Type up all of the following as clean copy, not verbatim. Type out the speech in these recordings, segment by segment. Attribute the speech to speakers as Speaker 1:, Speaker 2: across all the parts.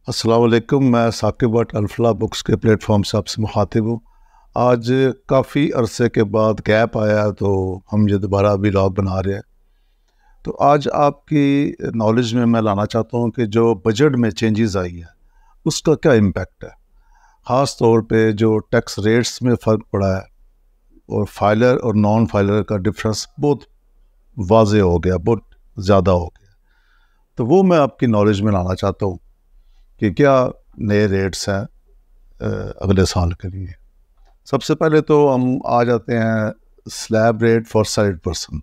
Speaker 1: अस्सलाम वालेकुम। मैं साकिब भट्ट अल्फला बुक्स के प्लेटफॉर्म से आपसे मुखातिब हूँ। आज काफ़ी अरसे के बाद गैप आया तो हम ये दोबारा व्लॉग बना रहे हैं। तो आज आपकी नॉलेज में मैं लाना चाहता हूँ कि जो बजट में चेंजेस आई है उसका क्या इम्पेक्ट है। ख़ास तौर पे जो टैक्स रेट्स में फ़र्क पड़ा है और फाइलर और नॉन फाइलर का डिफरेंस बहुत वाज़े हो गया, बहुत ज़्यादा हो गया। तो वो मैं आपकी नॉलेज में लाना चाहता हूँ कि क्या नए रेट्स हैं अगले साल के लिए। सबसे पहले तो हम आ जाते हैं slab rate for salaried person.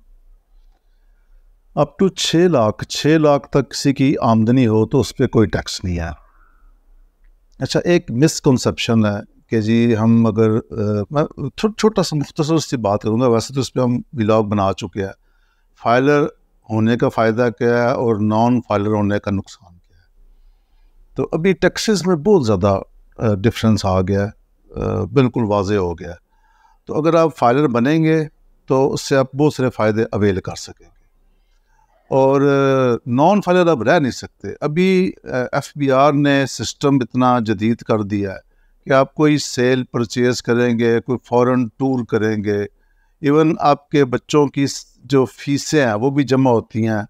Speaker 1: Up to 6 lakh तक किसी की आमदनी हो तो उस पर कोई टैक्स नहीं है। अच्छा, एक मिसकंसेप्शन है कि जी हम अगर मैं छोटा सा मुख्तसर सी बात करूँगा, वैसे तो इस पर हम व्लॉग बना चुके हैं। फाइलर होने का फ़ायदा क्या है और नॉन फाइलर होने का नुकसान क्या है। तो अभी टैक्सेस में बहुत ज़्यादा डिफरेंस आ गया है, बिल्कुल वाज़े हो गया है। तो अगर आप फाइलर बनेंगे तो उससे आप बहुत सारे फ़ायदे अवेल कर सकेंगे और नॉन फाइलर अब रह नहीं सकते। अभी FBR ने सिस्टम इतना जदीद कर दिया है कि आप कोई सेल परचेज़ करेंगे, कोई फ़ॉरेन टूर करेंगे, इवन आपके बच्चों की जो फ़ीसें हैं वो भी जमा होती हैं।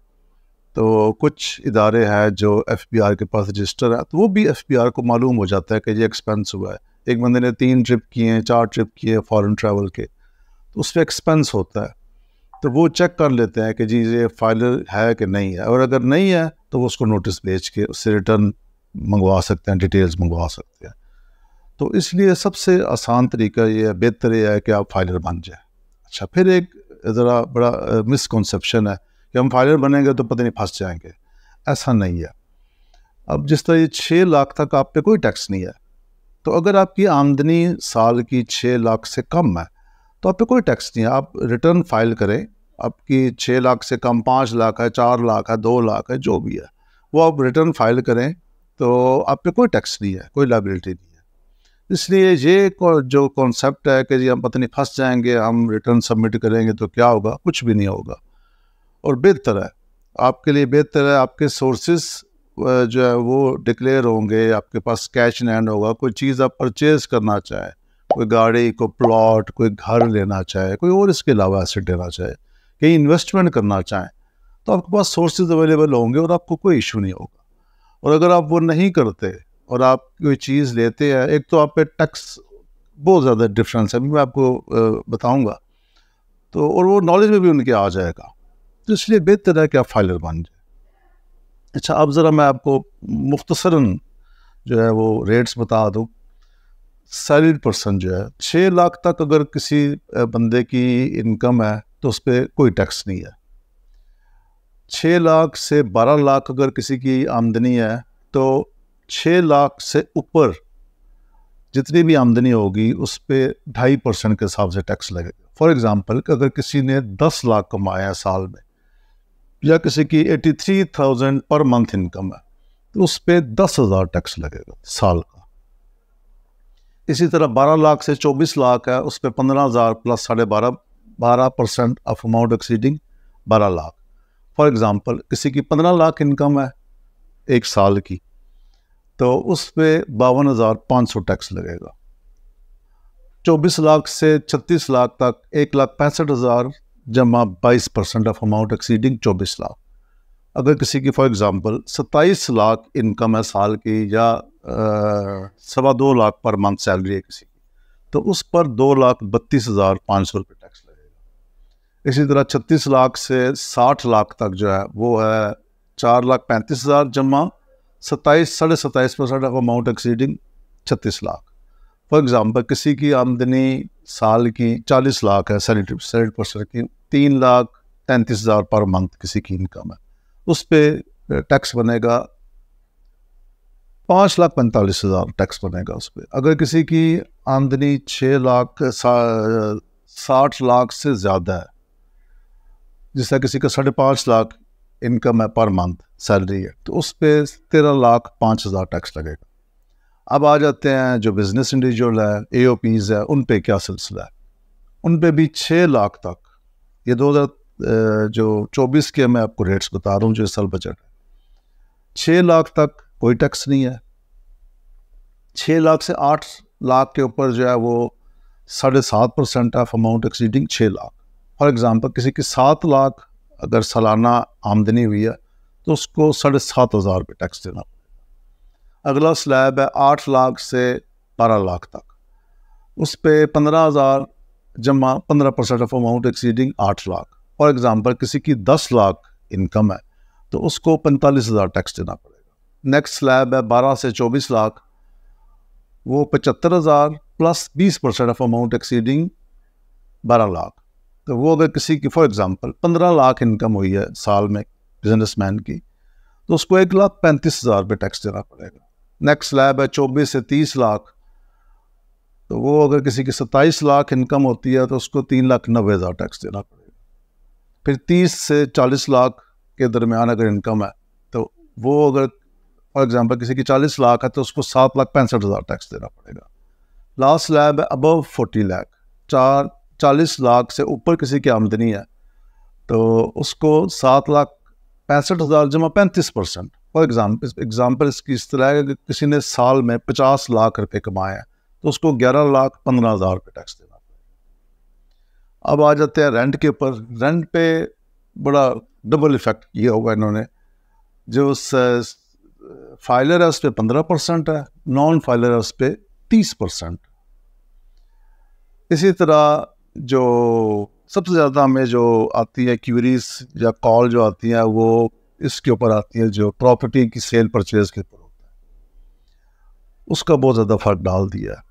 Speaker 1: तो कुछ इदारे हैं जो FBR के पास रजिस्टर है, तो वो भी FBR को मालूम हो जाता है कि ये एक्सपेंस हुआ है। एक बंदे ने 3 ट्रिप किए हैं, 4 ट्रिप किए हैं फॉरेन ट्रैवल के, तो उस पर एक्सपेंस होता है। तो वो चेक कर लेते हैं कि जी ये फाइलर है कि नहीं है, और अगर नहीं है तो वो उसको नोटिस भेज के उससे रिटर्न मंगवा सकते हैं, डिटेल्स मंगवा सकते हैं। तो इसलिए सबसे आसान तरीका ये है, बेहतर ये है कि आप फाइलर बन जाए। अच्छा, फिर एक ज़रा बड़ा मिसकंसेप्शन है कि हम फाइलर बनेंगे तो पता नहीं फंस जाएंगे। ऐसा नहीं है। अब जिस तरह ये 6 लाख तक आप पे कोई टैक्स नहीं है, तो अगर आपकी आमदनी साल की 6 लाख से कम है तो आप पे कोई टैक्स नहीं है। आप रिटर्न फाइल करें, आपकी 6 लाख से कम 5 लाख है, 4 लाख है, 2 लाख है, जो भी है वो आप रिटर्न फाइल करें तो आप पे कोई टैक्स नहीं है, कोई लायबिलिटी नहीं है। इसलिए ये जो कॉन्सेप्ट है कि जी हम पता नहीं फंस जाएंगे, हम रिटर्न सबमिट करेंगे तो क्या होगा, कुछ भी नहीं होगा। और बेहतर है, आपके लिए बेहतर है, आपके सोर्सेस जो है वो डिक्लेयर होंगे, आपके पास कैश इन हैंड होगा। कोई चीज़ आप परचेज़ करना चाहे, कोई गाड़ी, कोई प्लॉट, कोई घर लेना चाहे, कोई और इसके अलावा एसेट लेना चाहे, कहीं इन्वेस्टमेंट करना चाहें, तो आपके पास सोर्सेज अवेलेबल होंगे और आपको कोई इशू नहीं होगा। और अगर आप वो नहीं करते और आप कोई चीज़ लेते हैं, एक तो आप पे टैक्स बहुत ज़्यादा डिफरेंस है, अभी मैं आपको बताऊँगा। तो और वो नॉलेज में भी उनके आ जाएगा। तो इसलिए बेहतर है कि आप फाइलर बन जाए। अच्छा, अब ज़रा मैं आपको मुख्तसरन जो है वो रेट्स बता दूँ। सैलरीड पर्सन जो है 6 लाख तक अगर किसी बंदे की इनकम है तो उस पर कोई टैक्स नहीं है। 6 लाख से 12 लाख अगर किसी की आमदनी है तो 6 लाख से ऊपर जितनी भी आमदनी होगी उस पर 2.5% के हिसाब से टैक्स लगेगा। फॉर एग्ज़ाम्पल, अगर किसी ने 10 लाख कमाया साल में, या किसी की 83,000 पर मंथ इनकम है, तो उस पर 10,000 टैक्स लगेगा साल का। इसी तरह 12 लाख से 24 लाख है, उस पर 15,000 plus 12.5% of amount exceeding 12 lakh. For example, किसी की 15 लाख इनकम है एक साल की, तो उस पर 52,500 टैक्स लगेगा। 24 लाख से 36 लाख तक 1,65,000 जमा 22% ऑफ अमाउंट एक्सीडिंग 24 लाख। अगर किसी की फॉर एग्ज़ाम्पल 27 लाख इनकम है साल की, या 2.25 लाख पर मंथ सैलरी है किसी की, तो उस पर 2,32,500 रुपये टैक्स लगेगा। इसी तरह 36 लाख से 60 लाख तक जो है वो है 4,35,000 जमा 27.5% of amount exceeding 36 lakh. For example, किसी की आमदनी साल की 40 लाख है, सैलरीड पर्सन की 3,33,000 पर मंथ किसी की इनकम है, उस पर टैक्स बनेगा 5,45,000 टैक्स बनेगा उस पर। अगर किसी की आमदनी 6 लाख 60 लाख से ज़्यादा है, जिससे किसी का 5.5 लाख इनकम है पर मंथ सैलरी है, तो उस पर 13,05,000 टैक्स लगेगा। अब आ जाते हैं जो बिज़नेस इंडिविजुअल है, AOPs है, उन पे क्या सिलसिला है। उन पे भी 6 लाख तक, ये 2024 के मैं आपको रेट्स बता रहा हूँ जो इस साल बजट है, 6 लाख तक कोई टैक्स नहीं है। 6 लाख से 8 लाख के ऊपर जो है वो 7.5% of amount exceeding 6 lakh. For example किसी की 7 लाख अगर सालाना आमदनी हुई है तो उसको 7,500 रुपये टैक्स देना पड़ेगा। अगला स्लैब है 8 लाख से 12 लाख तक, उस पर 15,000 जमा 15% of amount exceeding 8 lakh. For example किसी की 10 लाख इनकम है तो उसको 45,000 टैक्स देना पड़ेगा। नेक्स्ट स्लैब है 12 से 24 लाख, वो 75,000 plus 20% of amount exceeding 12 lakh. तो वो अगर किसी की फॉर एग्ज़ाम्पल 15 लाख इनकम हुई है साल में बिजनेसमैन की तो उसको 1,35,000 रुपये टैक्स देना पड़ेगा। नेक्स्ट स्लैब है 24 से 30 लाख, तो वो अगर किसी की 27 लाख इनकम होती है तो उसको 3,90,000 टैक्स देना पड़ेगा। फिर 30 से 40 लाख के दरमियान अगर इनकम है तो वो अगर फॉर एग्ज़ाम्पल किसी की 40 लाख है तो उसको 7,65,000 टैक्स देना पड़ेगा। लास्ट स्लैब है अबव 40 लाख, 40 लाख से ऊपर किसी की आमदनी है तो उसको 7,65,000 जमा 35%। फॉर एग्ज़ाम्पल इसकी इस तरह है कि किसी ने साल में 50 लाख रुपए कमाए हैं तो उसको 11,15,000 रुपये टैक्स देना पड़ेगा। अब आ जाते हैं रेंट के ऊपर। रेंट पे बड़ा डबल इफेक्ट किया होगा इन्होंने। जो फाइलर है उस पर 15% है, नॉन फाइलर है उस पर 30%। इसी तरह जो सबसे ज़्यादा हमें जो आती है क्यूरीज या कॉल जो आती है वो इसके ऊपर आती है जो प्रॉपर्टी की सेल परचेज के ऊपर होता है, उसका बहुत ज़्यादा फर्क डाल दिया है।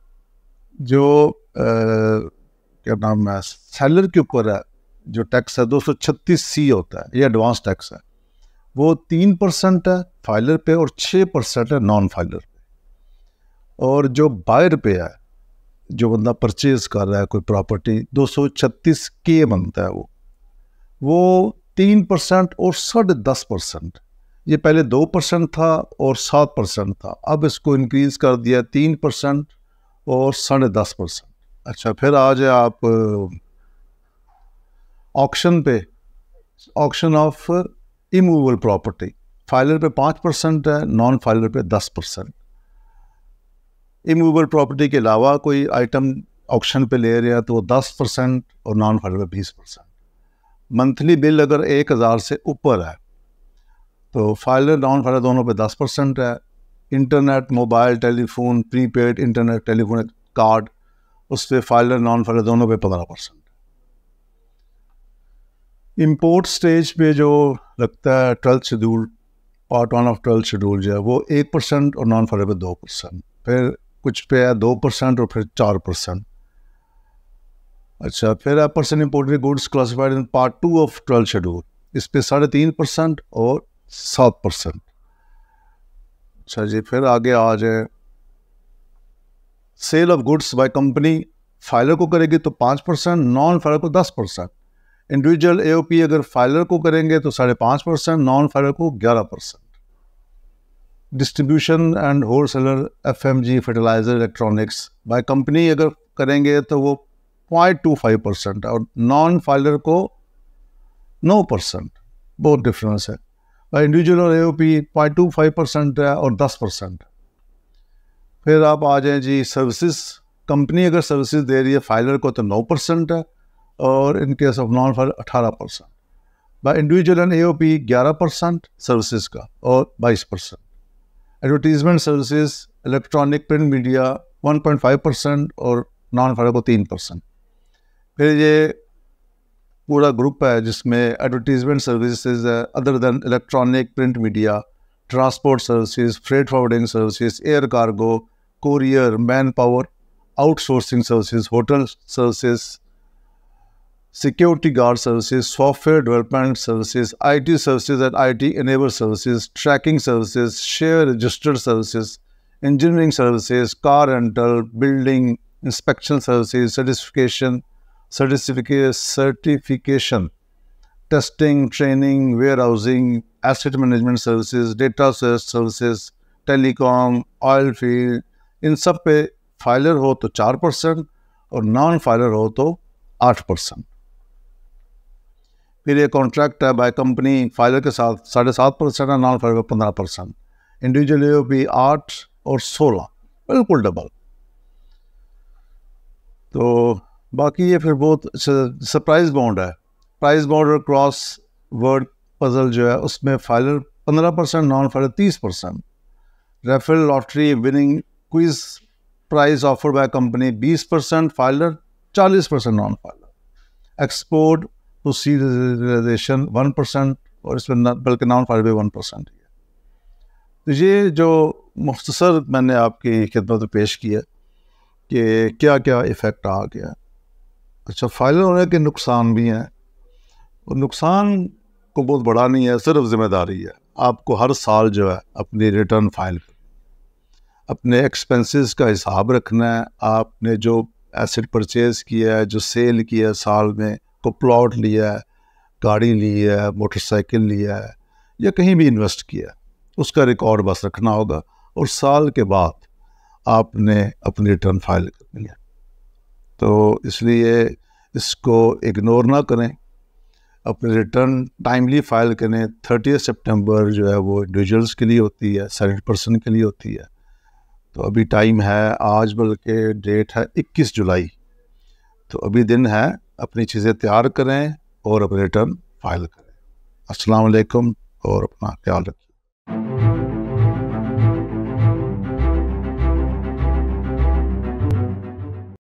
Speaker 1: जो क्या नाम है सेलर के ऊपर है जो टैक्स है 236C होता है, ये एडवांस टैक्स है, वो 3% है फाइलर पे और 6% है नॉन फाइलर पे। और जो बायर पे है, जो बंदा परचेज कर रहा है कोई प्रॉपर्टी, 236K बनता है वो 3% और 10.5%। ये पहले 2% था और 7% था, अब इसको इंक्रीज कर दिया 3% और 10.5%। अच्छा, फिर आ जाए आप ऑक्शन पे, auction of immovable property, filer पे 5% है, नॉन फाइलर पे 10%। इमूवेबल प्रॉपर्टी के अलावा कोई आइटम ऑक्शन पे ले रहे हैं तो वो 10% और नॉन फाइलर पे 20%। मंथली बिल अगर 1,000 से ऊपर है तो फाइलर नॉन फाइलर दोनों पे 10% है। Internet, mobile telephone, prepaid internet telephone card, उस पर फाइलर नॉन फाइलर दोनों पे 15%। इंपोर्ट स्टेज पे जो लगता है 12th schedule, part 1 of 12th schedule जो है वो 1% और नॉन फाइलर पे 2%। फिर कुछ पे है 2% और फिर 4%। अच्छा, फिर है person imported goods classified in part 2 of 12th schedule, इस पे 3.5% और 7%। अच्छा जी, फिर आगे आ जाए sale of goods by company, filer को करेगी तो 5%, नॉन फाइलर को 10%। इंडिविजुअल एओपी अगर फाइलर को करेंगे तो 5.5%, नॉन फाइलर को 11%। Distribution and wholesaler FMG fertiliser electronics by company अगर करेंगे तो वो 0.25% है और नॉन फाइलर को 9%। बहुत डिफरेंस है। बाय इंडिविजुअल और एओपी 0.25% है और 10%। फिर आप आ जाएं जी सर्विसेज, कंपनी अगर सर्विसेज दे रही है फाइलर को तो 9% है और in case of non filer 18%। By individual and AOP 11% services का और 22%। Advertisement services, electronic print media 1.5% और नॉन फाइलर को 3%। फिर ये पूरा ग्रुप है जिसमें एडवर्टीजमेंट सर्विसेज है other than electronic print media, transport services, freight forwarding services, air cargo, courier, manpower, outsourcing services, hotel services, security guard services, software development services, IT services and IT enabled services, tracking services, share registered services, engineering services, car rental, building inspection services, certification, testing, training, warehousing, asset management services, data services, telecom, oil field, इन सब पे filer हो तो 4% और non filer हो तो 8%। फिर ये कॉन्ट्रैक्ट है बाय कंपनी, फाइलर के साथ 7.5% है, नॉन फाइलर 15%। इंडिविजुअल एओपी 8 और 16। बिल्कुल डबल। तो बाकी ये फिर बहुत सरप्राइज बॉन्ड है। प्राइस बॉन्ड और क्रॉस वर्ड पजल जो है उसमें filer 15%, non filer 30%। Referral lottery winning quiz price offer by company 20%, filer 40%, non filer. Export to sea realisation 1%, और इसमें बल्कि नॉन फाइलर भी 1% ही है। तो ये जो मुख्तसर मैंने आपकी खिदमत में पेश किया कि क्या क्या इफ़ेक्ट आ गया। अच्छा, फाइलर होने के नुकसान भी हैं, और नुकसान को बहुत बड़ा नहीं है, सिर्फ जिम्मेदारी है। आपको हर साल जो है अपनी रिटर्न फाइल, अपने एक्सपेंसेस का हिसाब रखना है। आपने जो एसेट परचेज किया है, जो सेल किया है साल में, को प्लॉट लिया है, गाड़ी ली है, मोटरसाइकिल लिया है, या कहीं भी इन्वेस्ट किया है, उसका रिकॉर्ड बस रखना होगा। और साल के बाद आपने अपनी रिटर्न फाइल करनी है। तो इसलिए इसको इग्नोर ना करें, अपनी रिटर्न टाइमली फाइल करें। 30 सितंबर जो है वो इंडिविजुअल्स के लिए होती है, सैलरीड पर्सन के लिए होती है। तो अभी टाइम है, आज बल्कि डेट है 21 जुलाई, तो अभी दिन है, अपनी चीज़ें तैयार करें और अपनी रिटर्न फाइल करें। अस्सलाम वालेकुम, और अपना ख्याल रखिए।